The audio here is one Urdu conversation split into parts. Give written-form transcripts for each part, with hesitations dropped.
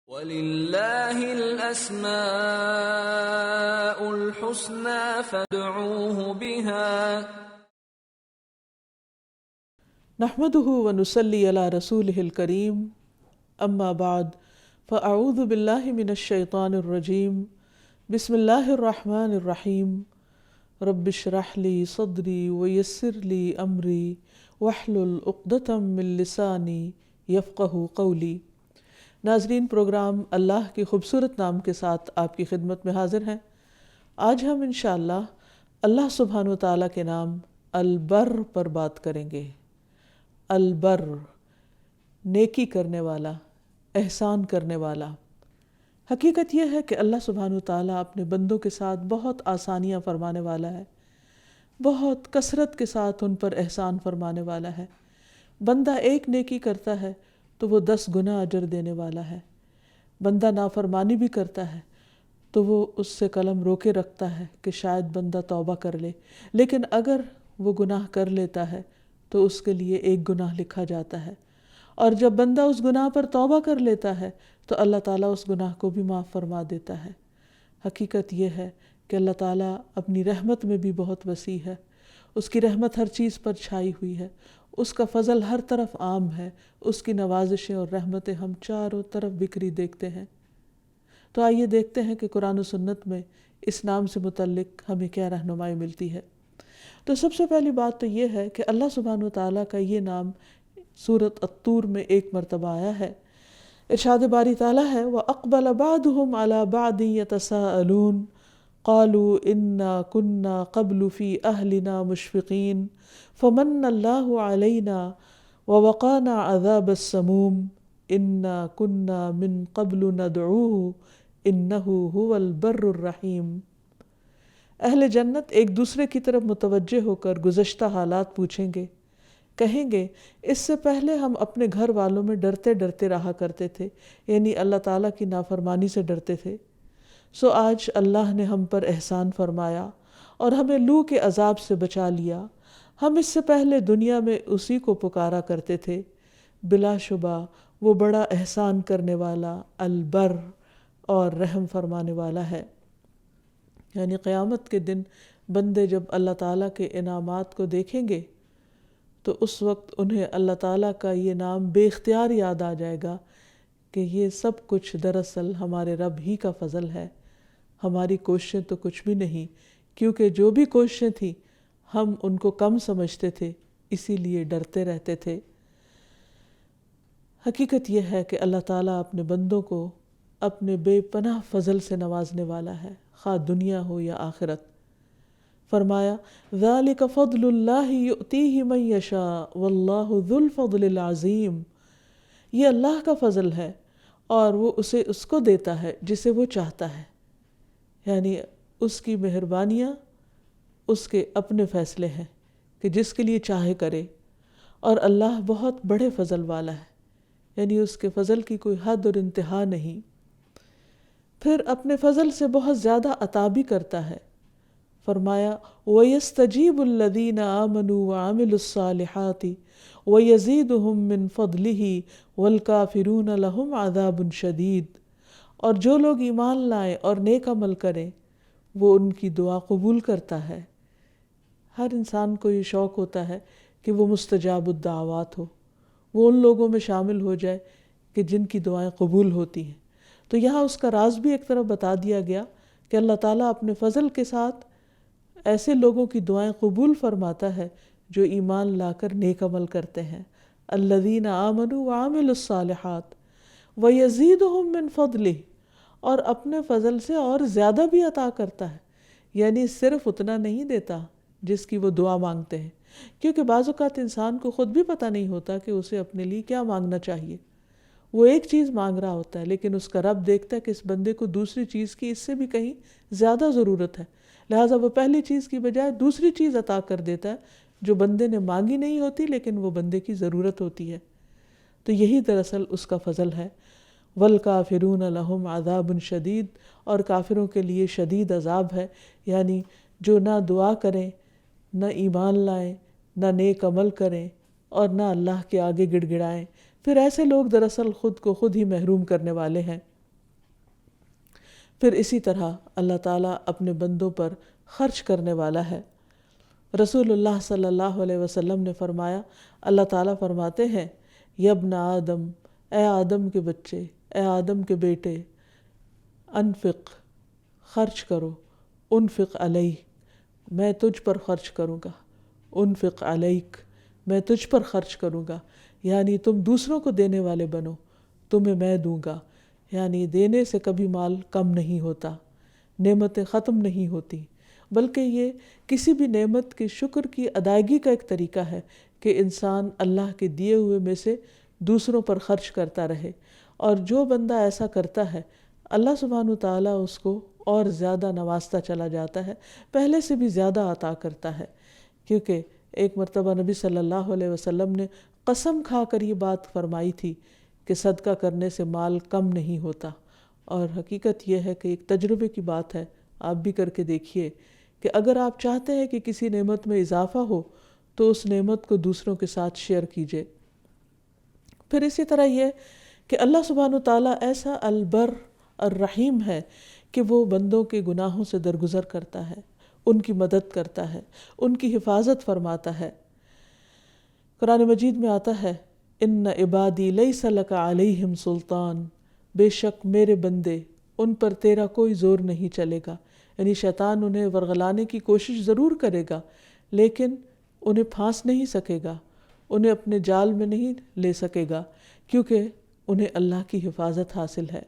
وَلِلَّهِ الْأَسْمَاءُ الْحُسْنَى فَادْعُوهُ بِهَا نحمده ونصلي على رسوله الكريم اما بعد فاعوذ باللہ من الشیطان الرجیم بسم اللہ الرحمن الرحیم رب اشرح لی صدری ویسر لی امری واحلل عقدۃ من لسانی یفقہوا قولی۔ ناظرین، پروگرام اللہ کے خوبصورت نام کے ساتھ آپ کی خدمت میں حاضر ہیں۔ آج ہم انشاءاللہ اللہ سبحانہ وتعالیٰ کے نام البر پر بات کریں گے۔ البر، نیکی کرنے والا، احسان کرنے والا۔ حقیقت یہ ہے کہ اللہ سبحانہ وتعالیٰ اپنے بندوں کے ساتھ بہت آسانیاں فرمانے والا ہے، بہت کثرت کے ساتھ ان پر احسان فرمانے والا ہے۔ بندہ ایک نیکی کرتا ہے تو وہ 10 گنا اجر دینے والا ہے۔ بندہ نافرمانی بھی کرتا ہے تو وہ اس سے قلم روکے رکھتا ہے کہ شاید بندہ توبہ کر لے، لیکن اگر وہ گناہ کر لیتا ہے تو اس کے لیے 1 گناہ لکھا جاتا ہے، اور جب بندہ اس گناہ پر توبہ کر لیتا ہے تو اللہ تعالیٰ اس گناہ کو بھی معاف فرما دیتا ہے۔ حقیقت یہ ہے کہ اللہ تعالیٰ اپنی رحمت میں بھی بہت وسیع ہے، اس کی رحمت ہر چیز پر چھائی ہوئی ہے، اس کا فضل ہر طرف عام ہے، اس کی نوازشیں اور رحمتیں ہم چاروں طرف بکھری دیکھتے ہیں۔ تو آئیے دیکھتے ہیں کہ قرآن و سنت میں اس نام سے متعلق ہمیں کیا رہنمائی ملتی ہے۔ تو سب سے پہلی بات تو یہ ہے کہ اللہ سبحانہ وتعالیٰ کا یہ نام سورۃ الطور میں 1 مرتبہ آیا ہے۔ ارشاد باری تعالیٰ ہے وَأَقْبَلَ بَعْضُهُمْ عَلَى بَعْضٍ يَتَسَاءَلُونَ قَالُوا إِنَّا كُنَّا قَبْلُ فِي أَهْلِنَا مُشْفِقِينَ فَمَنَّ اللَّهُ عَلَيْنَا وَوَقَانَا عَذَابَ السَّمُومِ إِنَّا كُنَّا مِن قَبْلُ نَدْعُوهُ إِنَّهُ هُوَ الْبَرُّ الرَّحِيمُ۔ اہل جنت ایک دوسرے کی طرف متوجہ ہو کر گزشتہ حالات پوچھیں گے، کہیں گے اس سے پہلے ہم اپنے گھر والوں میں ڈرتے ڈرتے رہا کرتے تھے، یعنی اللہ تعالیٰ کی نافرمانی سے ڈرتے تھے، سو آج اللہ نے ہم پر احسان فرمایا اور ہمیں لو کے عذاب سے بچا لیا۔ ہم اس سے پہلے دنیا میں اسی کو پکارا کرتے تھے، بلا شبہ وہ بڑا احسان کرنے والا، البر اور رحم فرمانے والا ہے۔ یعنی قیامت کے دن بندے جب اللہ تعالیٰ کے انعامات کو دیکھیں گے تو اس وقت انہیں اللہ تعالیٰ کا یہ نام بے اختیار یاد آ جائے گا کہ یہ سب کچھ دراصل ہمارے رب ہی کا فضل ہے، ہماری کوششیں تو کچھ بھی نہیں، کیونکہ جو بھی کوششیں تھیں ہم ان کو کم سمجھتے تھے، اسی لیے ڈرتے رہتے تھے۔ حقیقت یہ ہے کہ اللہ تعالیٰ اپنے بندوں کو اپنے بے پناہ فضل سے نوازنے والا ہے، خواہ دنیا ہو یا آخرت۔ فرمایا ذَلِكَ فَضْلُ اللَّهِ يُؤْتِيهِ مَن يَشَاءُ وَاللَّهُ ذُو الْفَضْلِ الْعَظِيمِ۔ یہ اللہ کا فضل ہے اور وہ اسے اس کو دیتا ہے جسے وہ چاہتا ہے، یعنی اس کی مہربانیاں اس کے اپنے فیصلے ہیں کہ جس کے لیے چاہے کرے، اور اللہ بہت بڑے فضل والا ہے، یعنی اس کے فضل کی کوئی حد اور انتہا نہیں۔ پھر اپنے فضل سے بہت زیادہ عطا بھی کرتا ہے۔ فرمایا وَيَسْتَجِيبُ الَّذِينَ آمَنُوا وَعَمِلُوا الصَّالِحَاتِ وَيَزِيدُهُم مِّن فَضْلِهِ وَالْكَافِرُونَ لَهُمْ عَذَابٌ شَدِيدٌ۔ اور جو لوگ ایمان لائیں اور نیک عمل کریں وہ ان کی دعا قبول کرتا ہے۔ ہر انسان کو یہ شوق ہوتا ہے کہ وہ مستجاب الدعوات ہو، وہ ان لوگوں میں شامل ہو جائے کہ جن کی دعائیں قبول ہوتی ہیں۔ تو یہاں اس کا راز بھی ایک طرف بتا دیا گیا کہ اللہ تعالیٰ اپنے فضل کے ساتھ ایسے لوگوں کی دعائیں قبول فرماتا ہے جو ایمان لا کر نیک عمل کرتے ہیں۔ الذین آمنوا وعملوا الصالحات ویزیدہم من فضلہ، اور اپنے فضل سے اور زیادہ بھی عطا کرتا ہے، یعنی صرف اتنا نہیں دیتا جس کی وہ دعا مانگتے ہیں، کیونکہ بعض اوقات انسان کو خود بھی پتہ نہیں ہوتا کہ اسے اپنے لیے کیا مانگنا چاہیے۔ وہ ایک چیز مانگ رہا ہوتا ہے لیکن اس کا رب دیکھتا ہے کہ اس بندے کو دوسری چیز کی اس سے بھی کہیں زیادہ ضرورت ہے، لہٰذا وہ پہلی چیز کی بجائے دوسری چیز عطا کر دیتا ہے جو بندے نے مانگی نہیں ہوتی لیکن وہ بندے کی ضرورت ہوتی ہے۔ تو یہی دراصل اس کا فضل ہے۔ وَالْكَافِرُونَ لَهُمْ عَذَابٌ شَدِيدٌ، اور کافروں کے لیے شدید عذاب ہے، یعنی جو نہ دعا کریں، نہ ایمان لائیں، نہ نیک عمل کریں اور نہ اللہ کے آگے گڑ گڑائیں، پھر ایسے لوگ دراصل خود کو خود ہی محروم کرنے والے ہیں۔ پھر اسی طرح اللہ تعالیٰ اپنے بندوں پر خرچ کرنے والا ہے۔ رسول اللہ صلی اللہ علیہ وسلم نے فرمایا، اللہ تعالیٰ فرماتے ہیں، یبن آدم، اے آدم کے بچے، اے آدم کے بیٹے، انفق، خرچ کرو، انفق علیہ، میں تجھ پر خرچ کروں گا، انفق علیک، میں تجھ پر خرچ کروں گا، یعنی تم دوسروں کو دینے والے بنو، تمہیں میں دوں گا، یعنی دینے سے کبھی مال کم نہیں ہوتا، نعمتیں ختم نہیں ہوتی، بلکہ یہ کسی بھی نعمت کے شکر کی ادائیگی کا ایک طریقہ ہے کہ انسان اللہ کے دیے ہوئے میں سے دوسروں پر خرچ کرتا رہے، اور جو بندہ ایسا کرتا ہے اللہ سبحانہ وتعالیٰ اس کو اور زیادہ نوازتا چلا جاتا ہے، پہلے سے بھی زیادہ عطا کرتا ہے، کیونکہ ایک مرتبہ نبی صلی اللہ علیہ وسلم نے قسم کھا کر یہ بات فرمائی تھی کہ صدقہ کرنے سے مال کم نہیں ہوتا، اور حقیقت یہ ہے کہ ایک تجربے کی بات ہے، آپ بھی کر کے دیکھیے کہ اگر آپ چاہتے ہیں کہ کسی نعمت میں اضافہ ہو تو اس نعمت کو دوسروں کے ساتھ شیئر کیجیے۔ پھر اسی طرح یہ کہ اللہ سبحانہ وتعالیٰ ایسا البر الرحیم ہے کہ وہ بندوں کے گناہوں سے درگزر کرتا ہے، ان کی مدد کرتا ہے، ان کی حفاظت فرماتا ہے۔ قرآن مجید میں آتا ہے، ان عبادی لیس لک علیہم سلطان، بے شک میرے بندے، ان پر تیرا کوئی زور نہیں چلے گا، یعنی شیطان انہیں ورغلانے کی کوشش ضرور کرے گا لیکن انہیں پھانس نہیں سکے گا، انہیں اپنے جال میں نہیں لے سکے گا، کیونکہ انہیں اللہ کی حفاظت حاصل ہے۔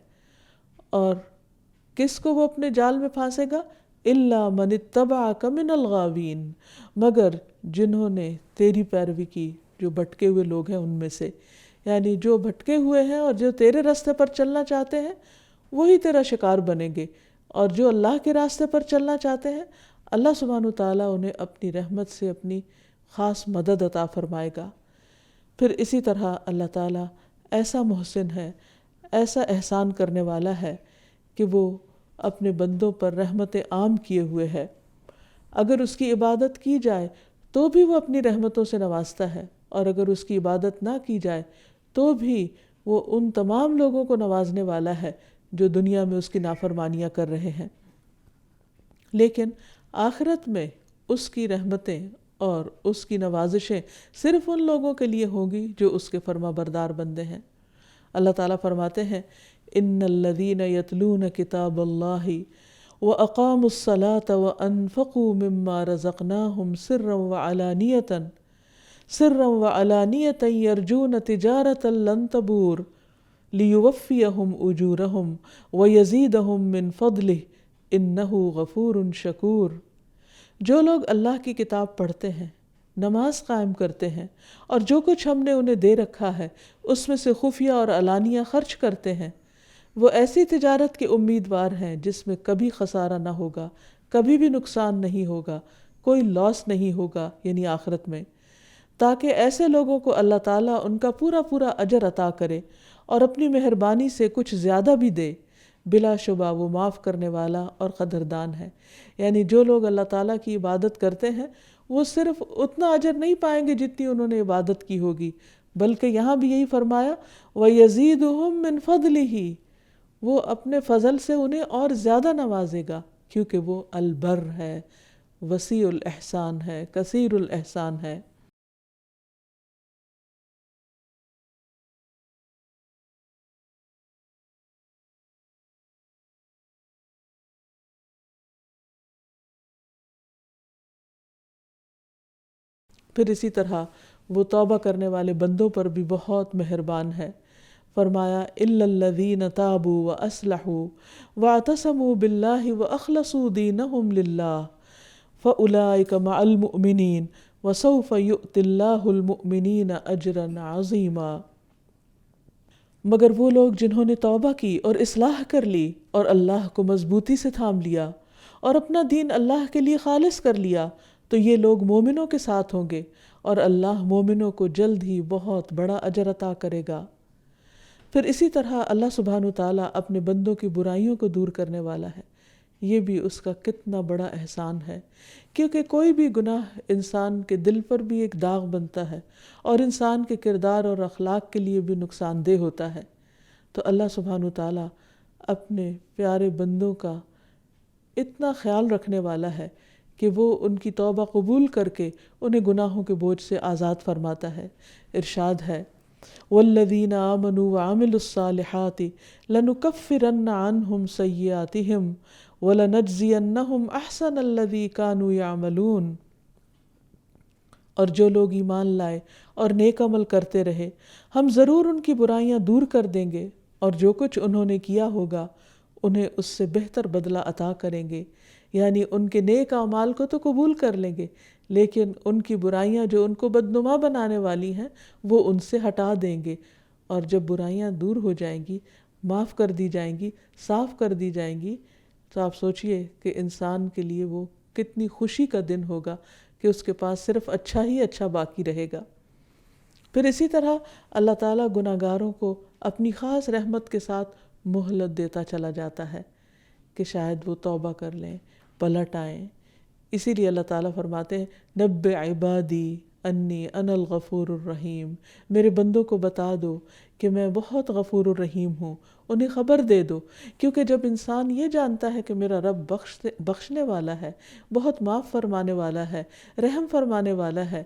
اور کس کو وہ اپنے جال میں پھانسے گا؟ الا من اتبعک من الغاوین، مگر جنہوں نے تیری پیروی کی، جو بھٹکے ہوئے لوگ ہیں ان میں سے، یعنی جو بھٹکے ہوئے ہیں اور جو تیرے راستے پر چلنا چاہتے ہیں وہی تیرا شکار بنیں گے، اور جو اللہ کے راستے پر چلنا چاہتے ہیں اللہ سبحانہ وتعالیٰ انہیں اپنی رحمت سے اپنی خاص مدد عطا فرمائے گا۔ پھر اسی طرح اللہ تعالیٰ ایسا محسن ہے، ایسا احسان کرنے والا ہے کہ وہ اپنے بندوں پر رحمت عام کیے ہوئے ہے، اگر اس کی عبادت کی جائے تو بھی وہ اپنی رحمتوں سے نوازتا ہے، اور اگر اس کی عبادت نہ کی جائے تو بھی وہ ان تمام لوگوں کو نوازنے والا ہے جو دنیا میں اس کی نافرمانیاں کر رہے ہیں۔ لیکن آخرت میں اس کی رحمتیں اور اس کی نوازشیں صرف ان لوگوں کے لیے ہوں گی جو اس کے فرما بردار بندے ہیں۔ اللہ تعالیٰ فرماتے ہیں، ان الذین یتلون کتاب اللہ واقاموا الصلاة وانفقوا مما رزقناہم سرا وعلانیۃ یرجون تجارۃ لن تبور لیوفیہم اجورہم ویزیدہم من فضلہ انہ غفور شکور۔ جو لوگ اللہ کی کتاب پڑھتے ہیں، نماز قائم کرتے ہیں، اور جو کچھ ہم نے انہیں دے رکھا ہے اس میں سے خفیہ اور علانیہ خرچ کرتے ہیں، وہ ایسی تجارت کے امیدوار ہیں جس میں کبھی خسارہ نہ ہوگا، کبھی بھی نقصان نہیں ہوگا، کوئی لاس نہیں ہوگا، یعنی آخرت میں، تاکہ ایسے لوگوں کو اللہ تعالیٰ ان کا پورا پورا اجر عطا کرے اور اپنی مہربانی سے کچھ زیادہ بھی دے۔ بلا شبہ وہ معاف کرنے والا اور قدردان ہے۔ یعنی جو لوگ اللہ تعالیٰ کی عبادت کرتے ہیں وہ صرف اتنا اجر نہیں پائیں گے جتنی انہوں نے عبادت کی ہوگی، بلکہ یہاں بھی یہی فرمایا وَيَزِيدُهُم مِّن فَضْلِهِ، وہ اپنے فضل سے انہیں اور زیادہ نوازے گا، کیونکہ وہ البر ہے، وسیع الاحسان ہے، کثیر الاحسان ہے۔ پھر اسی طرح وہ توبہ کرنے والے بندوں پر بھی بہت مہربان ہے۔ فرمایا الا الذین تابوا واصلحوا واعتصموا باللہ واخلصوا دینہم للہ فاولئک مع المؤمنین وسوف یؤتی اللہ المؤمنین اجرا عظیما۔ مگر وہ لوگ جنہوں نے توبہ کی اور اصلاح کر لی اور اللہ کو مضبوطی سے تھام لیا اور اپنا دین اللہ کے لیے خالص کر لیا، تو یہ لوگ مومنوں کے ساتھ ہوں گے اور اللہ مومنوں کو جلد ہی بہت بڑا اجر عطا کرے گا۔ پھر اسی طرح اللہ سبحانہ وتعالیٰ اپنے بندوں کی برائیوں کو دور کرنے والا ہے، یہ بھی اس کا کتنا بڑا احسان ہے، کیونکہ کوئی بھی گناہ انسان کے دل پر بھی ایک داغ بنتا ہے اور انسان کے کردار اور اخلاق کے لیے بھی نقصان دہ ہوتا ہے۔ تو اللہ سبحانہ وتعالیٰ اپنے پیارے بندوں کا اتنا خیال رکھنے والا ہے کہ وہ ان کی توبہ قبول کر کے انہیں گناہوں کے بوجھ سے آزاد فرماتا ہے۔ ارشاد ہے والذین آمنوا وعملوا الصالحات لنکفرن عنہم سیئاتہم ولنجزینہم احسن الذی کانوا یعملون، اور جو لوگ ایمان لائے اور نیک عمل کرتے رہے ہم ضرور ان کی برائیاں دور کر دیں گے، اور جو کچھ انہوں نے کیا ہوگا انہیں اس سے بہتر بدلہ عطا کریں گے۔ یعنی ان کے نیک اعمال کو تو قبول کر لیں گے، لیکن ان کی برائیاں جو ان کو بدنما بنانے والی ہیں وہ ان سے ہٹا دیں گے، اور جب برائیاں دور ہو جائیں گی، معاف کر دی جائیں گی، صاف کر دی جائیں گی، تو آپ سوچئے کہ انسان کے لیے وہ کتنی خوشی کا دن ہوگا کہ اس کے پاس صرف اچھا ہی اچھا باقی رہے گا۔ پھر اسی طرح اللہ تعالیٰ گناہ گاروں کو اپنی خاص رحمت کے ساتھ مہلت دیتا چلا جاتا ہے کہ شاید وہ توبہ کر لیں، پلٹ آئیں۔ اسی لیے اللہ تعالیٰ فرماتے ہیں نبئ عبادی انی انا الغفور الرحیم، میرے بندوں کو بتا دو کہ میں بہت غفور الرحیم ہوں، انہیں خبر دے دو، کیونکہ جب انسان یہ جانتا ہے کہ میرا رب بخشنے والا ہے، بہت معاف فرمانے والا ہے، رحم فرمانے والا ہے،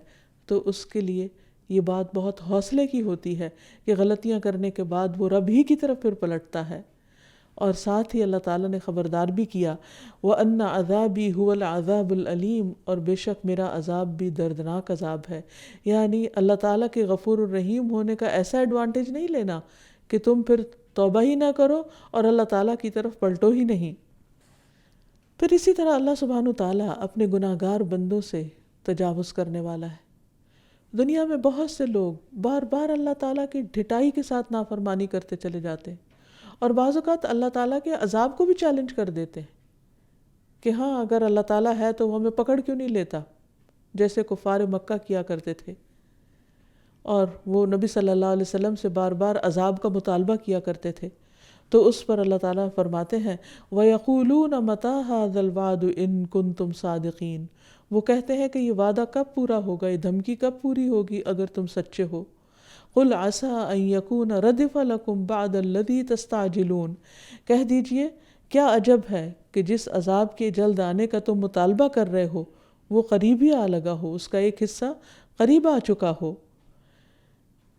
تو اس کے لیے یہ بات بہت حوصلے کی ہوتی ہے کہ غلطیاں کرنے کے بعد وہ رب ہی کی طرف پھر پلٹتا ہے۔ اور ساتھ ہی اللہ تعالیٰ نے خبردار بھی کیا وَأَنَّ عَذَابِي هُوَ الْعَذَابُ الْأَلِيمُ، اور بے شک میرا عذاب بھی دردناک عذاب ہے۔ یعنی اللہ تعالیٰ کے غفور الرحیم ہونے کا ایسا ایڈوانٹیج نہیں لینا کہ تم پھر توبہ ہی نہ کرو اور اللہ تعالیٰ کی طرف پلٹو ہی نہیں۔ پھر اسی طرح اللہ سبحانہ تعالیٰ اپنے گناہ گار بندوں سے تجاوز کرنے والا ہے۔ دنیا میں بہت سے لوگ بار بار اللہ تعالیٰ کی ڈھٹائی کے ساتھ نافرمانی کرتے چلے جاتے ہیں، اور بعض اوقات اللہ تعالیٰ کے عذاب کو بھی چیلنج کر دیتے ہیں کہ ہاں اگر اللہ تعالیٰ ہے تو وہ ہمیں پکڑ کیوں نہیں لیتا، جیسے کفار مکہ کیا کرتے تھے، اور وہ نبی صلی اللہ علیہ وسلم سے بار بار عذاب کا مطالبہ کیا کرتے تھے۔ تو اس پر اللہ تعالیٰ فرماتے ہیں وَيَقُولُونَ مَتَىٰ هَٰذَا الْوَعْدُ إِن كُنتُمْ صَادِقِينَ، وہ کہتے ہیں کہ یہ وعدہ کب پورا ہوگا، یہ دھمکی کب پوری ہوگی اگر تم سچے ہو۔ قُلْ عَسَىٰ أَن يَكُونَ رَدِفَ لَكُمْ بَعْدَ الَّذِي تَسْتَعْجِلُونَ، کہہ دیجئے کیا عجب ہے کہ جس عذاب کے جلد آنے کا تم مطالبہ کر رہے ہو وہ قریب ہی آ لگا ہو، اس کا ایک حصہ قریب آ چکا ہو۔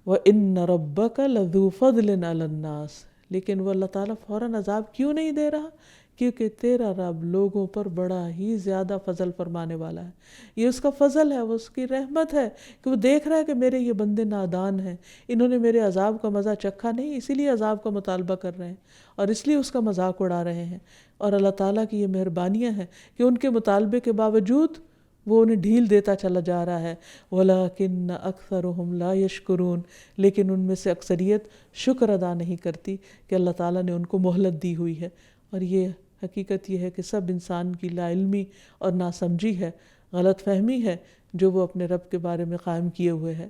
وَإِنَّ رَبَّكَ لَذُو فَضْلٍ عَلَى النَّاسِ، لیکن وہ اللہ تعالیٰ فوراً عذاب کیوں نہیں دے رہا؟ کیونکہ تیرا رب لوگوں پر بڑا ہی زیادہ فضل فرمانے والا ہے۔ یہ اس کا فضل ہے، وہ اس کی رحمت ہے کہ وہ دیکھ رہا ہے کہ میرے یہ بندے نادان ہیں، انہوں نے میرے عذاب کا مزہ چکھا نہیں، اسی لیے عذاب کا مطالبہ کر رہے ہیں اور اس لیے اس کا مذاق اڑا رہے ہیں۔ اور اللہ تعالیٰ کی یہ مہربانیاں ہیں کہ ان کے مطالبے کے باوجود وہ انہیں ڈھیل دیتا چلا جا رہا ہے۔ وَلَٰكِنَّ أَكْثَرُهُمْ لَا يَشْكُرُونَ، لیکن ان میں سے اکثریت شکر ادا نہیں کرتی کہ اللہ تعالیٰ نے ان کو مہلت دی ہوئی ہے۔ اور یہ حقیقت یہ ہے کہ سب انسان کی لا علمی اور ناسمجھی ہے، غلط فہمی ہے جو وہ اپنے رب کے بارے میں قائم کیے ہوئے ہے۔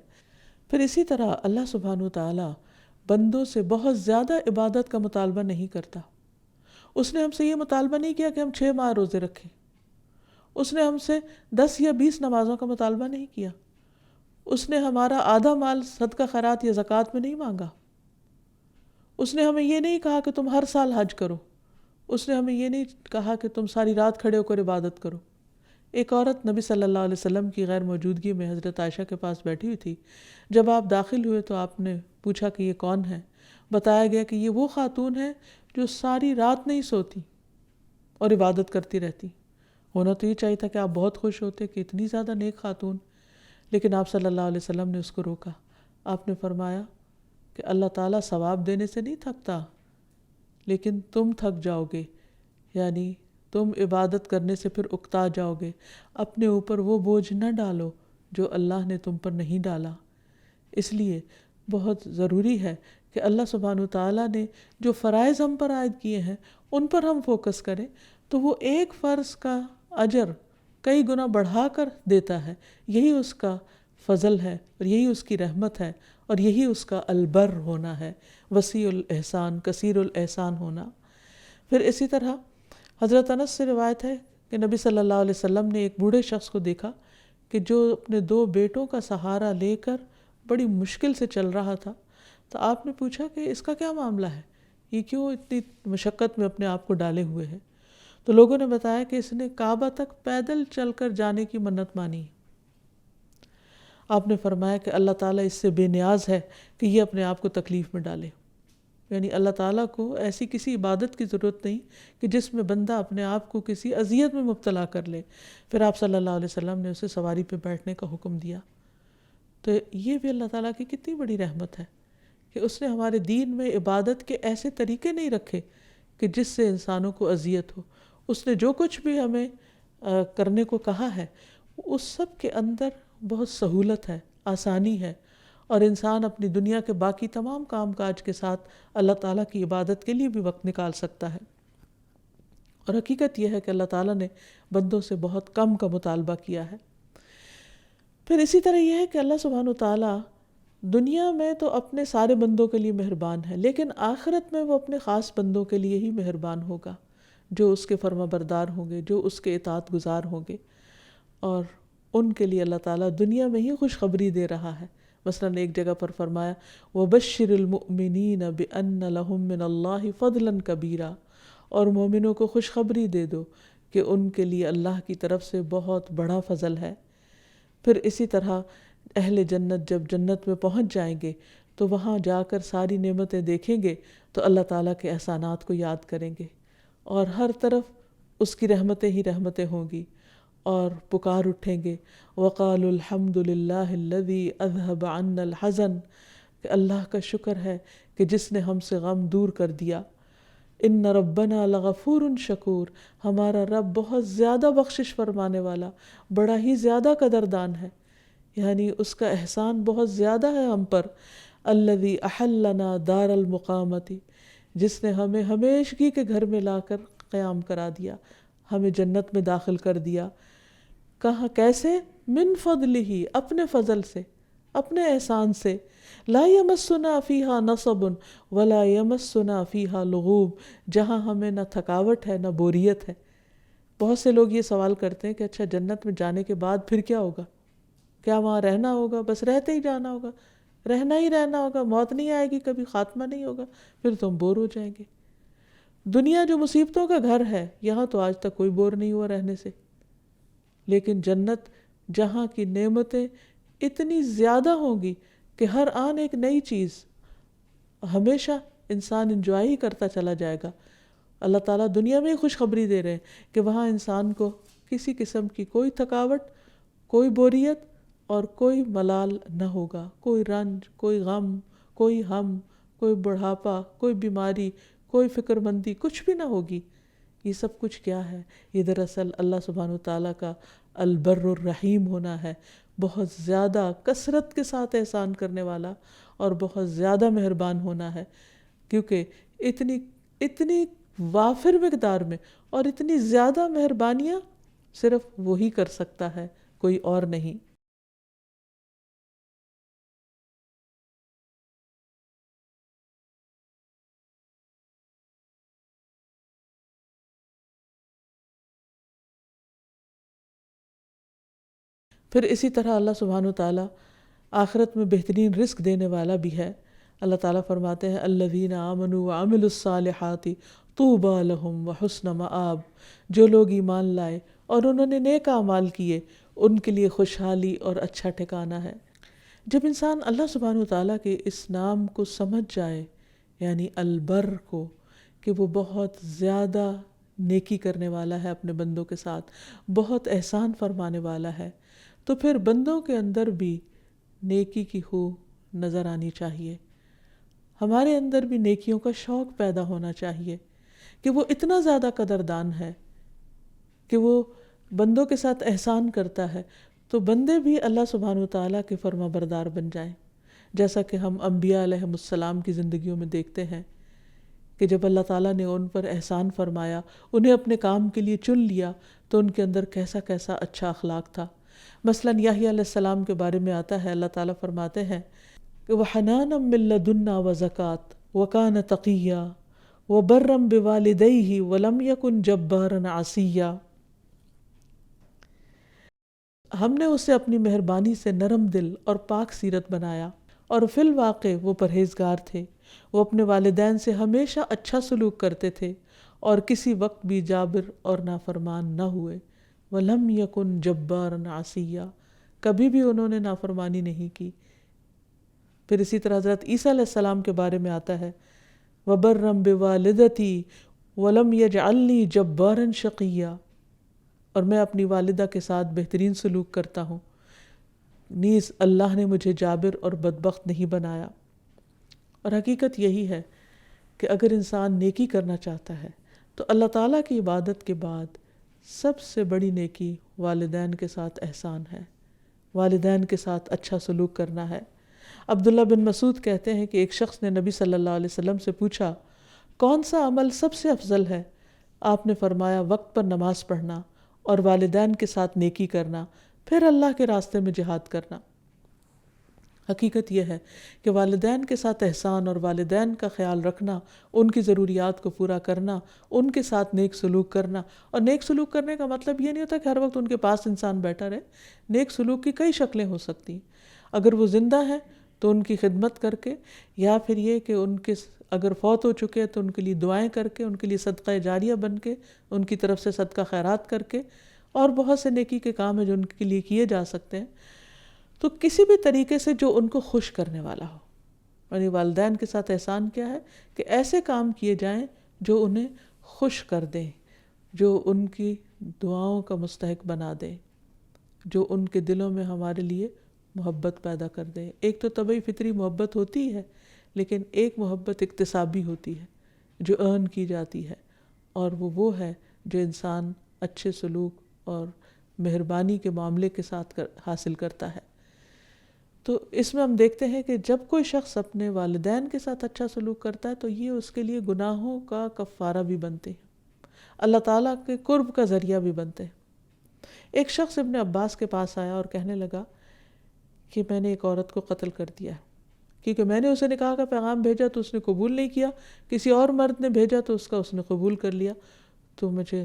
پھر اسی طرح اللہ سبحانہ تعالیٰ بندوں سے بہت زیادہ عبادت کا مطالبہ نہیں کرتا۔ اس نے ہم سے یہ مطالبہ نہیں کیا کہ ہم 6 ماہ روزے رکھیں، اس نے ہم سے 10 یا 20 نمازوں کا مطالبہ نہیں کیا، اس نے ہمارا آدھا مال صدقہ خیرات یا زکوٰۃ میں نہیں مانگا، اس نے ہمیں یہ نہیں کہا کہ تم ہر سال حج کرو، اس نے ہمیں یہ نہیں کہا کہ تم ساری رات کھڑے ہو کر عبادت کرو۔ ایک عورت نبی صلی اللہ علیہ وسلم کی غیر موجودگی میں حضرت عائشہ کے پاس بیٹھی ہوئی تھی۔ جب آپ داخل ہوئے تو آپ نے پوچھا کہ یہ کون ہے؟ بتایا گیا کہ یہ وہ خاتون ہے جو ساری رات نہیں سوتی اور عبادت کرتی رہتی۔ ہونا تو یہ چاہیے تھا کہ آپ بہت خوش ہوتے کہ اتنی زیادہ نیک خاتون، لیکن آپ صلی اللہ علیہ وسلم نے اس کو روکا۔ آپ نے فرمایا کہ اللہ تعالیٰ ثواب دینے سے نہیں تھکتا، لیکن تم تھک جاؤ گے، یعنی تم عبادت کرنے سے پھر اکتا جاؤ گے۔ اپنے اوپر وہ بوجھ نہ ڈالو جو اللہ نے تم پر نہیں ڈالا۔ اس لیے بہت ضروری ہے کہ اللہ سبحانہ تعالیٰ نے جو فرائض ہم پر عائد کیے ہیں ان پر ہم فوکس کریں، تو وہ ایک فرض کا اجر کئی گنا بڑھا کر دیتا ہے۔ یہی اس کا فضل ہے اور یہی اس کی رحمت ہے اور یہی اس کا البر ہونا ہے، وسیع الاحسان، کثیر الاحسان ہونا۔ پھر اسی طرح حضرت انس سے روایت ہے کہ نبی صلی اللہ علیہ وسلم نے ایک بوڑھے شخص کو دیکھا کہ جو اپنے 2 بیٹوں کا سہارا لے کر بڑی مشکل سے چل رہا تھا۔ تو آپ نے پوچھا کہ اس کا کیا معاملہ ہے، یہ کیوں اتنی مشقت میں اپنے آپ کو ڈالے ہوئے ہے؟ تو لوگوں نے بتایا کہ اس نے کعبہ تک پیدل چل کر جانے کی منت مانی۔ آپ نے فرمایا کہ اللہ تعالیٰ اس سے بے نیاز ہے کہ یہ اپنے آپ کو تکلیف میں ڈالے، یعنی اللہ تعالیٰ کو ایسی کسی عبادت کی ضرورت نہیں کہ جس میں بندہ اپنے آپ کو کسی اذیت میں مبتلا کر لے۔ پھر آپ صلی اللہ علیہ وسلم نے اسے سواری پہ بیٹھنے کا حکم دیا۔ تو یہ بھی اللہ تعالیٰ کی کتنی بڑی رحمت ہے کہ اس نے ہمارے دین میں عبادت کے ایسے طریقے نہیں رکھے کہ جس سے انسانوں کو اذیت ہو۔ اس نے جو کچھ بھی ہمیں کرنے کو کہا ہے اس سب کے اندر بہت سہولت ہے، آسانی ہے، اور انسان اپنی دنیا کے باقی تمام کام کاج کے ساتھ اللہ تعالیٰ کی عبادت کے لیے بھی وقت نکال سکتا ہے۔ اور حقیقت یہ ہے کہ اللہ تعالیٰ نے بندوں سے بہت کم کا مطالبہ کیا ہے۔ پھر اسی طرح یہ ہے کہ اللہ سبحانہ وتعالیٰ دنیا میں تو اپنے سارے بندوں کے لیے مہربان ہے، لیکن آخرت میں وہ اپنے خاص بندوں کے لیے ہی مہربان ہوگا جو اس کے فرما بردار ہوں گے، جو اس کے اطاعت گزار ہوں گے، اور ان کے لیے اللہ تعالیٰ دنیا میں ہی خوشخبری دے رہا ہے۔ مثلاً ایک جگہ پر فرمایا وَبَشِّرِ الْمُؤْمِنِينَ بِأَنَّ لَهُم مِّنَ اللَّهِ فَضْلًا كَبِيرًا، اور مومنوں کو خوشخبری دے دو کہ ان کے لیے اللہ کی طرف سے بہت بڑا فضل ہے۔ پھر اسی طرح اہل جنت جب جنت میں پہنچ جائیں گے تو وہاں جا کر ساری نعمتیں دیکھیں گے تو اللہ تعالیٰ کے احسانات کو یاد کریں گے، اور ہر طرف اس کی رحمتیں ہی رحمتیں ہوں گی، اور پکار اٹھیں گے وَقَالُوا الْحَمْدُ لِلَّهِ الَّذِي أَذْهَبَ عَنَّا الْحَزَنَ، کہ اللہ کا شکر ہے کہ جس نے ہم سے غم دور کر دیا۔ إِنَّ رَبَّنَا لَغَفُورٌ شَكُورٌ، ہمارا رب بہت زیادہ بخشش فرمانے والا، بڑا ہی زیادہ قدردان ہے، یعنی اس کا احسان بہت زیادہ ہے ہم پر۔ الَّذِي أَحَلَّنَا دَارَ الْمُقَامَةِ، جس نے ہمیں ہمیشگی کے گھر میں لا کر قیام کرا دیا، ہمیں جنت میں داخل کر دیا۔ کہاں کیسے؟ من فضلہ، اپنے فضل سے، اپنے احسان سے۔ لا یمسنا فیہا نصب ولا یمسنا فیہا لغوب، جہاں ہمیں نہ تھکاوٹ ہے نہ بوریت ہے۔ بہت سے لوگ یہ سوال کرتے ہیں کہ اچھا جنت میں جانے کے بعد پھر کیا ہوگا؟ کیا وہاں رہنا ہوگا؟ بس رہتے ہی جانا ہوگا، رہنا ہی رہنا ہوگا، موت نہیں آئے گی، کبھی خاتمہ نہیں ہوگا، پھر تو ہم بور ہو جائیں گے۔ دنیا جو مصیبتوں کا گھر ہے، یہاں تو آج تک کوئی بور نہیں ہوا رہنے سے، لیکن جنت جہاں کی نعمتیں اتنی زیادہ ہوں گی کہ ہر آن ایک نئی چیز ہمیشہ انسان انجوائے ہی کرتا چلا جائے گا۔ اللہ تعالیٰ دنیا میں ہی خوشخبری دے رہے ہیں کہ وہاں انسان کو کسی قسم کی کوئی تھکاوٹ، کوئی بوریت اور کوئی ملال نہ ہوگا، کوئی رنج، کوئی غم، کوئی ہم، کوئی بڑھاپا، کوئی بیماری، کوئی فکر مندی، کچھ بھی نہ ہوگی۔ یہ سب کچھ کیا ہے؟ یہ دراصل اللہ سبحانہ وتعالیٰ کا البر الرحیم ہونا ہے، بہت زیادہ کثرت کے ساتھ احسان کرنے والا اور بہت زیادہ مہربان ہونا ہے، کیونکہ اتنی وافر مقدار میں اور اتنی زیادہ مہربانیاں صرف وہی کر سکتا ہے، کوئی اور نہیں۔ پھر اسی طرح اللہ سبحانہ وتعالیٰ آخرت میں بہترین رزق دینے والا بھی ہے۔ اللہ تعالیٰ فرماتے ہیں الذین آمنوا وعملوا الصالحات طوبی لہم وحسن مآب، جو لوگ ایمان لائے اور انہوں نے نیک اعمال کیے ان کے لیے خوشحالی اور اچھا ٹھکانہ ہے۔ جب انسان اللہ سبحانہ وتعالیٰ کے اس نام کو سمجھ جائے، یعنی البر کو، کہ وہ بہت زیادہ نیکی کرنے والا ہے اپنے بندوں کے ساتھ، بہت احسان فرمانے والا ہے، تو پھر بندوں کے اندر بھی نیکی کی خو نظر آنی چاہیے، ہمارے اندر بھی نیکیوں کا شوق پیدا ہونا چاہیے کہ وہ اتنا زیادہ قدردان ہے کہ وہ بندوں کے ساتھ احسان کرتا ہے، تو بندے بھی اللہ سبحانہ وتعالیٰ کے فرما بردار بن جائیں، جیسا کہ ہم انبیاء علیہم السلام کی زندگیوں میں دیکھتے ہیں کہ جب اللہ تعالیٰ نے ان پر احسان فرمایا، انہیں اپنے کام کے لیے چن لیا، تو ان کے اندر کیسا کیسا اچھا اخلاق تھا۔ مثلاً یحییٰ علیہ السلام کے بارے میں آتا ہے، اللہ تعالیٰ فرماتے ہیں کہ وَحَنَانًا مِن لَدُنَّا وَزَكَاةً وَكَانَ تَقِيًّا وَبَرًّا بِوَالِدَيْهِ وَلَمْ يَكُنْ جَبَّارًا عَصِيًّا، ہم نے اسے اپنی مہربانی سے نرم دل اور پاک سیرت بنایا، اور فی الواقع وہ پرہیزگار تھے، وہ اپنے والدین سے ہمیشہ اچھا سلوک کرتے تھے اور کسی وقت بھی جابر اور نافرمان نہ ہوئے۔ وَلَمْ يَكُنْ جَبَّارًا عَصِيًّا، کبھی بھی انہوں نے نافرمانی نہیں کی۔ پھر اسی طرح حضرت عیسیٰ علیہ السلام کے بارے میں آتا ہے وَبَرًّا بِوَالِدَتِي وَلَمْ يَجْعَلْنِي جَبَّارًا شَقِيًّا، اور میں اپنی والدہ کے ساتھ بہترین سلوک کرتا ہوں، نیز اللہ نے مجھے جابر اور بدبخت نہیں بنایا۔ اور حقیقت یہی ہے کہ اگر انسان نیکی کرنا چاہتا ہے تو اللہ تعالیٰ کی عبادت کے بعد سب سے بڑی نیکی والدین کے ساتھ احسان ہے، والدین کے ساتھ اچھا سلوک کرنا ہے۔ عبداللہ بن مسعود کہتے ہیں کہ ایک شخص نے نبی صلی اللہ علیہ وسلم سے پوچھا کون سا عمل سب سے افضل ہے؟ آپ نے فرمایا وقت پر نماز پڑھنا اور والدین کے ساتھ نیکی کرنا، پھر اللہ کے راستے میں جہاد کرنا۔ حقیقت یہ ہے کہ والدین کے ساتھ احسان اور والدین کا خیال رکھنا، ان کی ضروریات کو پورا کرنا، ان کے ساتھ نیک سلوک کرنا، اور نیک سلوک کرنے کا مطلب یہ نہیں ہوتا کہ ہر وقت ان کے پاس انسان بیٹھا رہے۔ نیک سلوک کی کئی شکلیں ہو سکتی ہیں۔ اگر وہ زندہ ہیں تو ان کی خدمت کر کے، یا پھر یہ کہ ان کے اگر فوت ہو چکے تو ان کے لیے دعائیں کر کے، ان کے لیے صدقہ جاریہ بن کے، ان کی طرف سے صدقہ خیرات کر کے، اور بہت سے نیکی کے کام ہیں جو ان کے لیے کیے جا سکتے ہیں۔ تو کسی بھی طریقے سے جو ان کو خوش کرنے والا ہو، یعنی والدین کے ساتھ احسان کیا ہے کہ ایسے کام کیے جائیں جو انہیں خوش کر دیں، جو ان کی دعاؤں کا مستحق بنا دیں، جو ان کے دلوں میں ہمارے لیے محبت پیدا کر دیں۔ ایک تو طبعی فطری محبت ہوتی ہے، لیکن ایک محبت اکتسابی ہوتی ہے جو ارن کی جاتی ہے، اور وہ ہے جو انسان اچھے سلوک اور مہربانی کے معاملے کے ساتھ حاصل کرتا ہے۔ تو اس میں ہم دیکھتے ہیں کہ جب کوئی شخص اپنے والدین کے ساتھ اچھا سلوک کرتا ہے تو یہ اس کے لیے گناہوں کا کفارہ بھی بنتے ہیں، اللہ تعالیٰ کے قرب کا ذریعہ بھی بنتے ہیں۔ ایک شخص ابن عباس کے پاس آیا اور کہنے لگا کہ میں نے ایک عورت کو قتل کر دیا ہے، کیونکہ میں نے اسے نکاح کا پیغام بھیجا تو اس نے قبول نہیں کیا، کسی اور مرد نے بھیجا تو اس نے قبول کر لیا، تو مجھے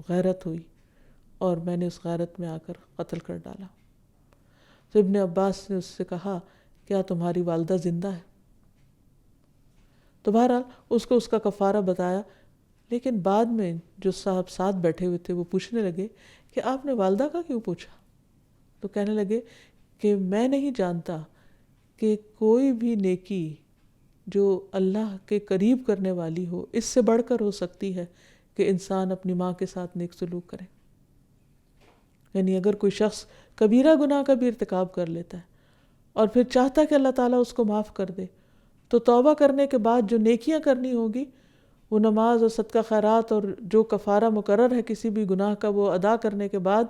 غیرت ہوئی اور میں نے اس غیرت میں آ کر قتل کر ڈالا۔ تو ابن عباس نے اس سے کہا کیا تمہاری والدہ زندہ ہے؟ تو بہرحال اس کو اس کا کفارہ بتایا، لیکن بعد میں جو صاحب ساتھ بیٹھے ہوئے تھے وہ پوچھنے لگے کہ آپ نے والدہ کا کیوں پوچھا؟ تو کہنے لگے کہ میں نہیں جانتا کہ کوئی بھی نیکی جو اللہ کے قریب کرنے والی ہو اس سے بڑھ کر ہو سکتی ہے کہ انسان اپنی ماں کے ساتھ نیک سلوک کرے۔ یعنی اگر کوئی شخص کبیرہ گناہ کا بھی ارتکاب کر لیتا ہے اور پھر چاہتا ہے کہ اللہ تعالیٰ اس کو معاف کر دے، تو توبہ کرنے کے بعد جو نیکیاں کرنی ہوگی وہ نماز اور صدقہ خیرات اور جو کفارہ مقرر ہے کسی بھی گناہ کا وہ ادا کرنے کے بعد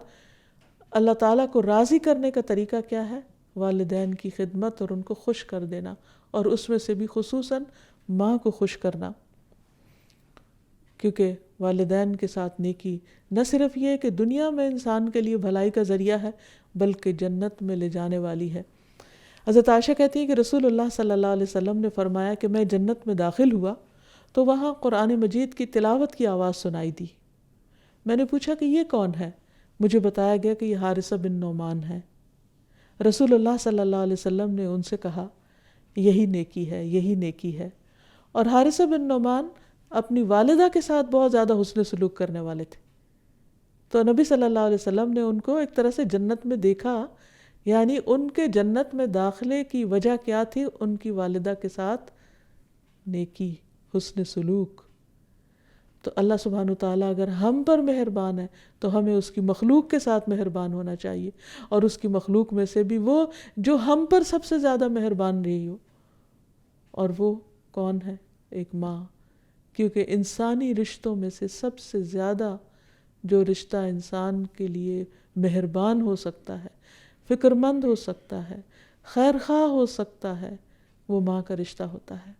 اللہ تعالیٰ کو راضی کرنے کا طریقہ کیا ہے؟ والدین کی خدمت اور ان کو خوش کر دینا، اور اس میں سے بھی خصوصاً ماں کو خوش کرنا، کیونکہ والدین کے ساتھ نیکی نہ صرف یہ کہ دنیا میں انسان کے لیے بھلائی کا ذریعہ ہے بلکہ جنت میں لے جانے والی ہے۔ حضرت عائشہ کہتی ہیں کہ رسول اللہ صلی اللہ علیہ وسلم نے فرمایا کہ میں جنت میں داخل ہوا تو وہاں قرآن مجید کی تلاوت کی آواز سنائی دی۔ میں نے پوچھا کہ یہ کون ہے؟ مجھے بتایا گیا کہ یہ حارثہ بن نعمان ہے۔ رسول اللہ صلی اللہ علیہ وسلم نے ان سے کہا یہی نیکی ہے، یہی نیکی ہے۔ اور حارثہ بن نعمان اپنی والدہ کے ساتھ بہت زیادہ حسن سلوک کرنے والے تھے، تو نبی صلی اللہ علیہ وسلم نے ان کو ایک طرح سے جنت میں دیکھا، یعنی ان کے جنت میں داخلے کی وجہ کیا تھی؟ ان کی والدہ کے ساتھ نیکی، حسن سلوک۔ تو اللہ سبحانہ وتعالیٰ اگر ہم پر مہربان ہے تو ہمیں اس کی مخلوق کے ساتھ مہربان ہونا چاہیے، اور اس کی مخلوق میں سے بھی وہ جو ہم پر سب سے زیادہ مہربان رہی ہو، اور وہ کون ہے؟ ایک ماں، کیونکہ انسانی رشتوں میں سے سب سے زیادہ جو رشتہ انسان کے لیے مہربان ہو سکتا ہے، فکر مند ہو سکتا ہے، خیر خواہ ہو سکتا ہے، وہ ماں کا رشتہ ہوتا ہے۔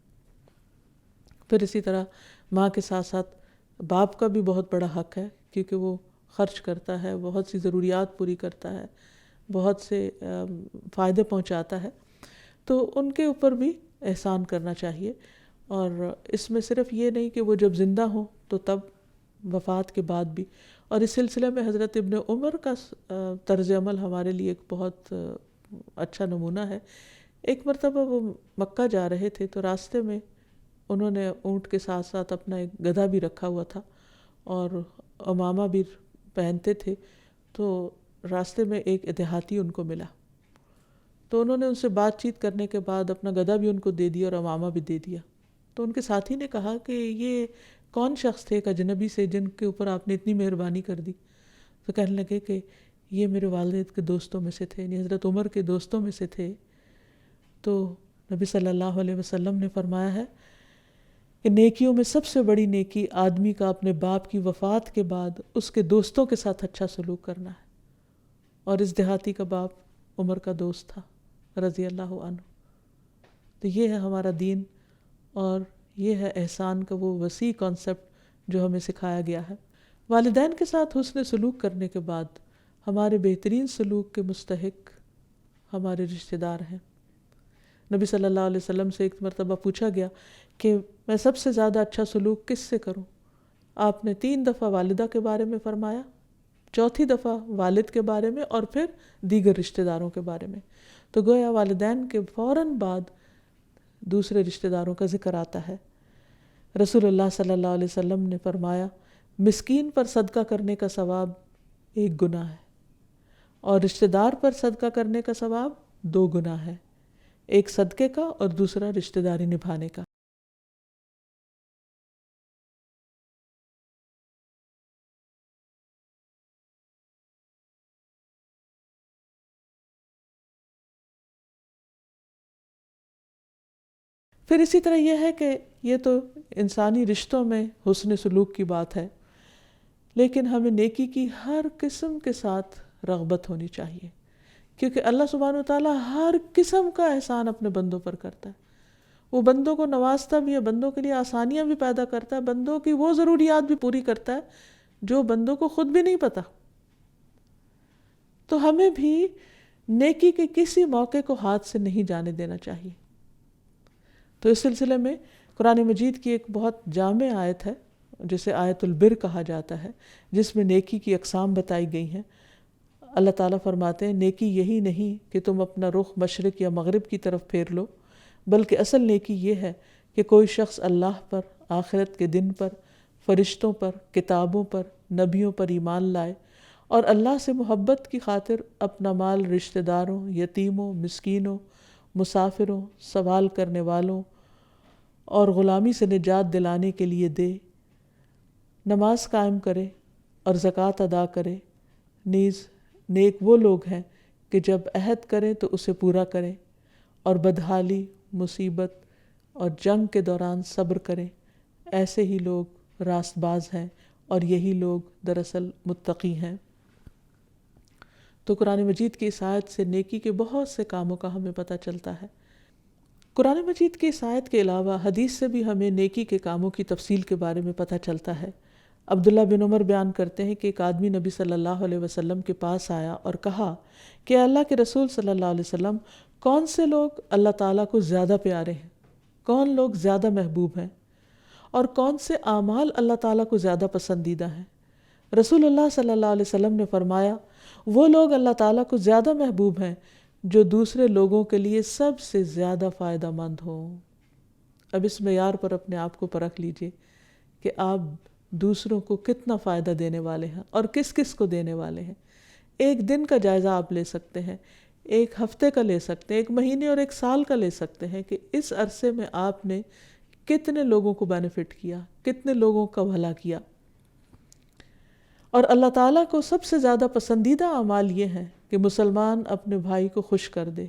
پھر اسی طرح ماں کے ساتھ ساتھ باپ کا بھی بہت بڑا حق ہے، کیونکہ وہ خرچ کرتا ہے، بہت سی ضروریات پوری کرتا ہے، بہت سے فائدے پہنچاتا ہے، تو ان کے اوپر بھی احسان کرنا چاہیے۔ اور اس میں صرف یہ نہیں کہ وہ جب زندہ ہوں تو تب، وفات کے بعد بھی۔ اور اس سلسلے میں حضرت ابن عمر کا طرز عمل ہمارے لیے ایک بہت اچھا نمونہ ہے ایک مرتبہ وہ مکہ جا رہے تھے تو راستے میں انہوں نے اونٹ کے ساتھ ساتھ اپنا ایک گدھا بھی رکھا ہوا تھا اور عمامہ بھی پہنتے تھے. تو راستے میں ایک دیہاتی ان کو ملا تو انہوں نے ان سے بات چیت کرنے کے بعد اپنا گدھا بھی ان کو دے دیا اور عمامہ بھی دے دیا. تو ان کے ساتھی نے کہا کہ یہ کون شخص تھے ایک اجنبی سے جن کے اوپر آپ نے اتنی مہربانی کر دی؟ تو کہنے لگے کہ یہ میرے والد کے دوستوں میں سے تھے، یعنی حضرت عمر کے دوستوں میں سے تھے. تو نبی صلی اللہ علیہ وسلم نے فرمایا ہے کہ نیکیوں میں سب سے بڑی نیکی آدمی کا اپنے باپ کی وفات کے بعد اس کے دوستوں کے ساتھ اچھا سلوک کرنا ہے. اور اس دیہاتی کا باپ عمر کا دوست تھا رضی اللہ عنہ. تو یہ ہے ہمارا دین اور یہ ہے احسان کا وہ وسیع کانسیپٹ جو ہمیں سکھایا گیا ہے. والدین کے ساتھ حسن سلوک کرنے کے بعد ہمارے بہترین سلوک کے مستحق ہمارے رشتہ دار ہیں. نبی صلی اللہ علیہ وسلم سے ایک مرتبہ پوچھا گیا کہ میں سب سے زیادہ اچھا سلوک کس سے کروں؟ آپ نے 3 دفعہ والدہ کے بارے میں فرمایا، 4تھی دفعہ والد کے بارے میں اور پھر دیگر رشتہ داروں کے بارے میں. تو گویا والدین کے فوراً بعد دوسرے رشتہ داروں کا ذکر آتا ہے. رسول اللہ صلی اللہ علیہ وسلم نے فرمایا مسکین پر صدقہ کرنے کا ثواب 1 گناہ ہے اور رشتہ دار پر صدقہ کرنے کا ثواب 2 گناہ ہے، ایک صدقے کا اور دوسرا رشتہ داری نبھانے کا. پھر اسی طرح یہ ہے کہ یہ تو انسانی رشتوں میں حسن سلوک کی بات ہے، لیکن ہمیں نیکی کی ہر قسم کے ساتھ رغبت ہونی چاہیے، کیونکہ اللہ سبحانہ وتعالیٰ ہر قسم کا احسان اپنے بندوں پر کرتا ہے. وہ بندوں کو نوازتا بھی ہے، بندوں کے لیے آسانیاں بھی پیدا کرتا ہے، بندوں کی وہ ضروریات بھی پوری کرتا ہے جو بندوں کو خود بھی نہیں پتہ. تو ہمیں بھی نیکی کے کسی موقع کو ہاتھ سے نہیں جانے دینا چاہیے. تو اس سلسلے میں قرآن مجید کی ایک بہت جامع آیت ہے جسے آیت البر کہا جاتا ہے، جس میں نیکی کی اقسام بتائی گئی ہیں. اللہ تعالیٰ فرماتے ہیں نیکی یہی نہیں کہ تم اپنا رخ مشرق یا مغرب کی طرف پھیر لو، بلکہ اصل نیکی یہ ہے کہ کوئی شخص اللہ پر، آخرت کے دن پر، فرشتوں پر، کتابوں پر، نبیوں پر ایمان لائے اور اللہ سے محبت کی خاطر اپنا مال رشتہ داروں، یتیموں، مسکینوں، مسافروں، سوال کرنے والوں اور غلامی سے نجات دلانے کے لیے دے، نماز قائم کرے اور زکوٰۃ ادا کرے. نیز نیک وہ لوگ ہیں کہ جب عہد کریں تو اسے پورا کریں اور بدحالی، مصیبت اور جنگ کے دوران صبر کریں. ایسے ہی لوگ راست باز ہیں اور یہی لوگ دراصل متقی ہیں. تو قرآن مجید کی اس آیت سے نیکی کے بہت سے کاموں کا ہمیں پتہ چلتا ہے. قرآن مجید کی اس آیت کے علاوہ حدیث سے بھی ہمیں نیکی کے کاموں کی تفصیل کے بارے میں پتہ چلتا ہے. عبداللہ بن عمر بیان کرتے ہیں کہ ایک آدمی نبی صلی اللہ علیہ وسلم کے پاس آیا اور کہا کہ اللہ کے رسول صلی اللہ علیہ وسلم، کون سے لوگ اللہ تعالیٰ کو زیادہ پیارے ہیں، کون لوگ زیادہ محبوب ہیں، اور کون سے اعمال اللہ تعالیٰ کو زیادہ پسندیدہ ہیں؟ رسول اللہ صلی اللہ علیہ وسلم نے فرمایا وہ لوگ اللہ تعالیٰ کو زیادہ محبوب ہیں جو دوسرے لوگوں کے لیے سب سے زیادہ فائدہ مند ہوں. اب اس معیار پر اپنے آپ کو پرکھ لیجئے کہ آپ دوسروں کو کتنا فائدہ دینے والے ہیں اور کس کس کو دینے والے ہیں. ایک دن کا جائزہ آپ لے سکتے ہیں، ایک ہفتے کا لے سکتے ہیں، 1 مہینے اور 1 سال کا لے سکتے ہیں کہ اس عرصے میں آپ نے کتنے لوگوں کو بینیفٹ کیا، کتنے لوگوں کا بھلا کیا. اور اللہ تعالیٰ کو سب سے زیادہ پسندیدہ اعمال یہ ہیں کہ مسلمان اپنے بھائی کو خوش کر دے،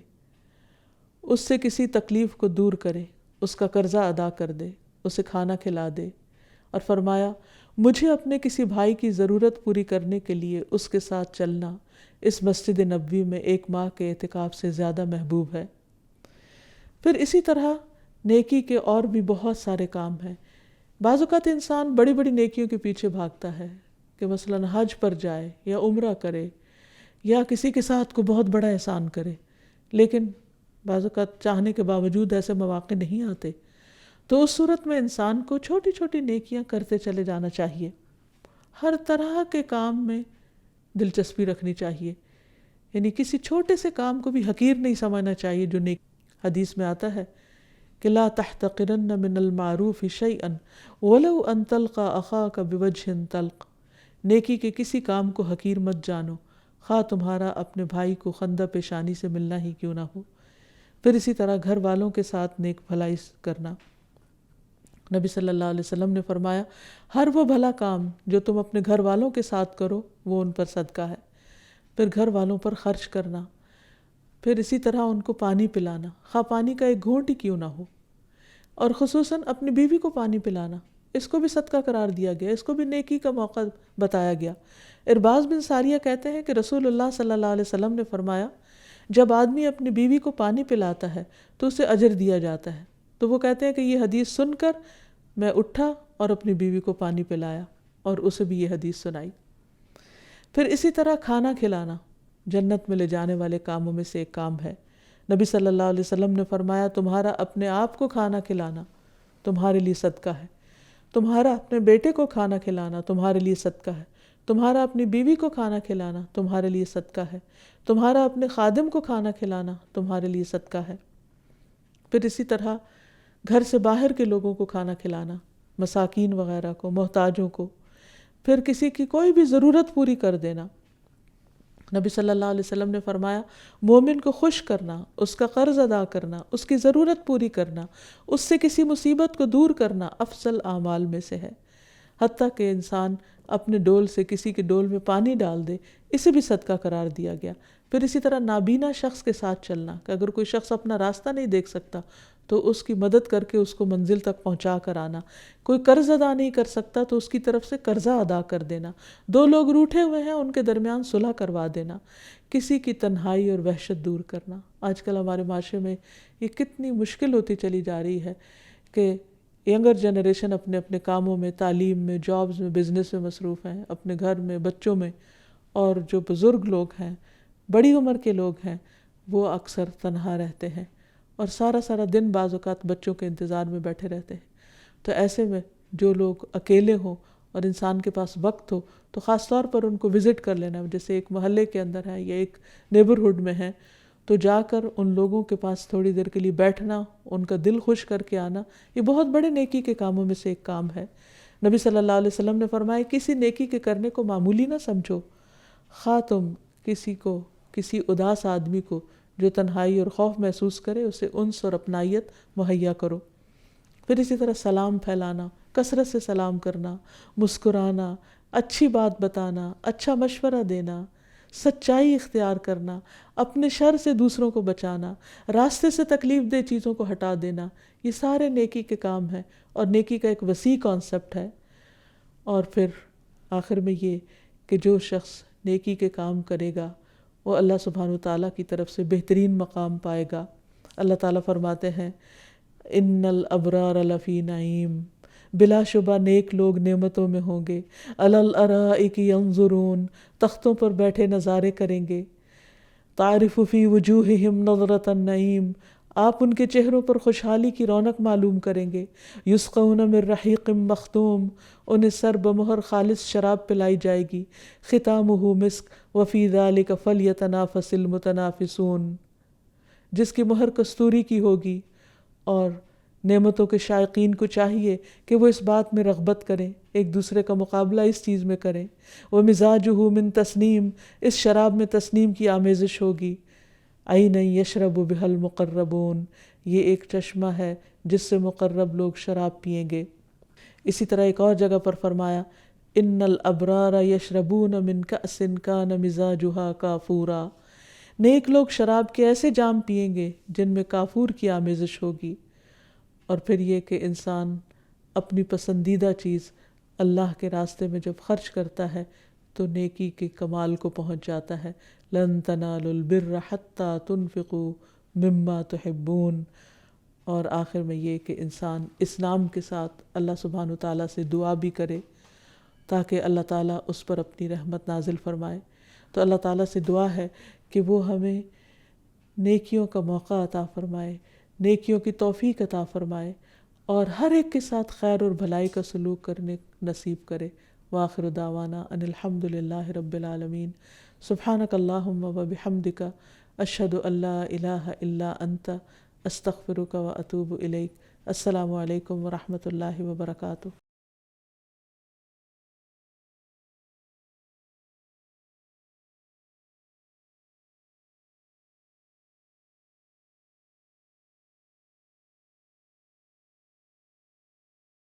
اس سے کسی تکلیف کو دور کرے، اس کا قرضہ ادا کر دے، اسے کھانا کھلا دے. اور فرمایا مجھے اپنے کسی بھائی کی ضرورت پوری کرنے کے لیے اس کے ساتھ چلنا اس مسجد نبوی میں 1 ماہ کے اعتکاف سے زیادہ محبوب ہے. پھر اسی طرح نیکی کے اور بھی بہت سارے کام ہیں. بعض اوقات انسان بڑی بڑی نیکیوں کے پیچھے بھاگتا ہے کہ مثلا حج پر جائے یا عمرہ کرے یا کسی کے ساتھ کو بہت بڑا احسان کرے، لیکن بعض اوقات چاہنے کے باوجود ایسے مواقع نہیں آتے. تو اس صورت میں انسان کو چھوٹی چھوٹی نیکیاں کرتے چلے جانا چاہیے. ہر طرح کے کام میں دلچسپی رکھنی چاہیے، یعنی کسی چھوٹے سے کام کو بھی حقیر نہیں سمجھنا چاہیے جو نیک. حدیث میں آتا ہے کہ لا تحتقرن من المعروف شیئا ولو ان تلقى اخاك بوجه طلق، نیکی کے کسی کام کو حقیر مت جانو، خواہ تمہارا اپنے بھائی کو خندہ پیشانی سے ملنا ہی کیوں نہ ہو۔ پھر اسی طرح گھر والوں کے ساتھ نیک بھلائی کرنا۔ نبی صلی اللہ علیہ وسلم نے فرمایا ہر وہ بھلا کام جو تم اپنے گھر والوں کے ساتھ کرو وہ ان پر صدقہ ہے۔ پھر گھر والوں پر خرچ کرنا، پھر اسی طرح ان کو پانی پلانا، خواہ پانی کا ایک گھونٹ ہی کیوں نہ ہو، اور خصوصاً اپنی بیوی کو پانی پلانا، اس کو بھی صدقہ قرار دیا گیا، اس کو بھی نیکی کا موقع بتایا گیا۔ ارباز بن ساریہ کہتے ہیں کہ رسول اللہ صلی اللہ علیہ وسلم نے فرمایا جب آدمی اپنی بیوی کو پانی پلاتا ہے تو اسے اجر دیا جاتا ہے۔ تو وہ کہتے ہیں کہ یہ حدیث سن کر میں اٹھا اور اپنی بیوی کو پانی پلایا اور اسے بھی یہ حدیث سنائی۔ پھر اسی طرح کھانا کھلانا جنت میں لے جانے والے کاموں میں سے ایک کام ہے۔ نبی صلی اللہ علیہ وسلم نے فرمایا تمہارا اپنے آپ کو کھانا کھلانا تمہارے لیے صدقہ ہے، تمہارا اپنے بیٹے کو کھانا کھلانا تمہارے لیے صدقہ ہے، تمہارا اپنی بیوی کو کھانا کھلانا تمہارے لیے صدقہ ہے، تمہارا اپنے خادم کو کھانا کھلانا تمہارے لیے صدقہ ہے۔ پھر اسی طرح گھر سے باہر کے لوگوں کو کھانا کھلانا، مساکین وغیرہ کو، محتاجوں کو، پھر کسی کی کوئی بھی ضرورت پوری کر دینا۔ نبی صلی اللہ علیہ وسلم نے فرمایا مومن کو خوش کرنا، اس کا قرض ادا کرنا، اس کی ضرورت پوری کرنا، اس سے کسی مصیبت کو دور کرنا افضل اعمال میں سے ہے۔ حتیٰ کہ انسان اپنے ڈول سے کسی کے ڈول میں پانی ڈال دے، اسے بھی صدقہ قرار دیا گیا۔ پھر اسی طرح نابینا شخص کے ساتھ چلنا، کہ اگر کوئی شخص اپنا راستہ نہیں دیکھ سکتا تو اس کی مدد کر کے اس کو منزل تک پہنچا کر آنا، کوئی قرض ادا نہیں کر سکتا تو اس کی طرف سے قرضہ ادا کر دینا، دو لوگ روٹھے ہوئے ہیں ان کے درمیان صلح کروا دینا، کسی کی تنہائی اور وحشت دور کرنا۔ آج کل ہمارے معاشرے میں یہ کتنی مشکل ہوتی چلی جا رہی ہے کہ ینگر جنریشن اپنے اپنے کاموں میں، تعلیم میں، جابز میں، بزنس میں مصروف ہیں، اپنے گھر میں، بچوں میں، اور جو بزرگ لوگ ہیں، بڑی عمر کے لوگ ہیں، وہ اکثر تنہا رہتے ہیں اور سارا دن بعض اوقات بچوں کے انتظار میں بیٹھے رہتے ہیں۔ تو ایسے میں جو لوگ اکیلے ہوں اور انسان کے پاس وقت ہو تو خاص طور پر ان کو وزٹ کر لینا، جیسے ایک محلے کے اندر ہے یا ایک نیبرہڈ میں ہے تو جا کر ان لوگوں کے پاس تھوڑی دیر کے لیے بیٹھنا، ان کا دل خوش کر کے آنا، یہ بہت بڑے نیکی کے کاموں میں سے ایک کام ہے۔ نبی صلی اللہ علیہ وسلم نے فرمایا کسی نیکی کے کرنے کو معمولی نہ سمجھو، خواہ تم کسی اداس آدمی کو جو تنہائی اور خوف محسوس کرے اسے انس اور اپنائیت مہیا کرو۔ پھر اسی طرح سلام پھیلانا، کثرت سے سلام کرنا، مسکرانا، اچھی بات بتانا، اچھا مشورہ دینا، سچائی اختیار کرنا، اپنے شر سے دوسروں کو بچانا، راستے سے تکلیف دہ چیزوں کو ہٹا دینا، یہ سارے نیکی کے کام ہیں اور نیکی کا ایک وسیع کانسیپٹ ہے۔ اور پھر آخر میں یہ کہ جو شخص نیکی کے کام کرے گا وہ اللہ سبحانہ وتعالیٰ کی طرف سے بہترین مقام پائے گا۔ اللہ تعالیٰ فرماتے ہیں ان الابرار لفی نعیم، بلا شبہ نیک لوگ نعمتوں میں ہوں گے، علی الارائک ینظرون، تختوں پر بیٹھے نظارے کریں گے، تعرف فی وجوہہم نظرۃ النعیم، آپ ان کے چہروں پر خوشحالی کی رونق معلوم کریں گے، یسقون من رحیق مختوم، انہیں سر بمہر خالص شراب پلائی جائے گی، ختامہ مسک وفی ذلک فلیتنافس المتنافسون، جس کی مہر کستوری کی ہوگی، اور نعمتوں کے شائقین کو چاہیے کہ وہ اس بات میں رغبت کریں، ایک دوسرے کا مقابلہ اس چیز میں کریں۔ وَمِزَاجُهُ مِن تسنیم، اس شراب میں تسنیم کی آمیزش ہوگی۔ عَيْنًا يَشْرَبُ بِهَا الْمُقَرَّبُونَ، یہ ایک چشمہ ہے جس سے مقرب لوگ شراب پئیں گے۔ اسی طرح ایک اور جگہ پر فرمایا ان الابرار یشربون من کأس کان مزاجها کافورا، نیک لوگ شراب کے ایسے جام پئیں گے جن میں کافور کی آمیزش ہوگی۔ اور پھر یہ کہ انسان اپنی پسندیدہ چیز اللہ کے راستے میں جب خرچ کرتا ہے تو نیکی کے کمال کو پہنچ جاتا ہے۔ لن تنالوا البر حتی تنفقوا مما تحبون۔ اور آخر میں یہ کہ انسان اس نام کے ساتھ اللہ سبحانہ وتعالیٰ سے دعا بھی کرے تاکہ اللہ تعالیٰ اس پر اپنی رحمت نازل فرمائے۔ تو اللہ تعالیٰ سے دعا ہے کہ وہ ہمیں نیکیوں کا موقع عطا فرمائے، نیکیوں کی توفیق عطا فرمائے، اور ہر ایک کے ساتھ خیر اور بھلائی کا سلوک کرنے نصیب کرے۔ وآخر دعوانا ان الحمد للہ رب العالمین۔ سبحانک اللہم و بحمدک، اشہد ان لا الہ الا انت، استغفرک و اتوب الیک۔ السلام علیکم ورحمۃ اللہ وبرکاتہ۔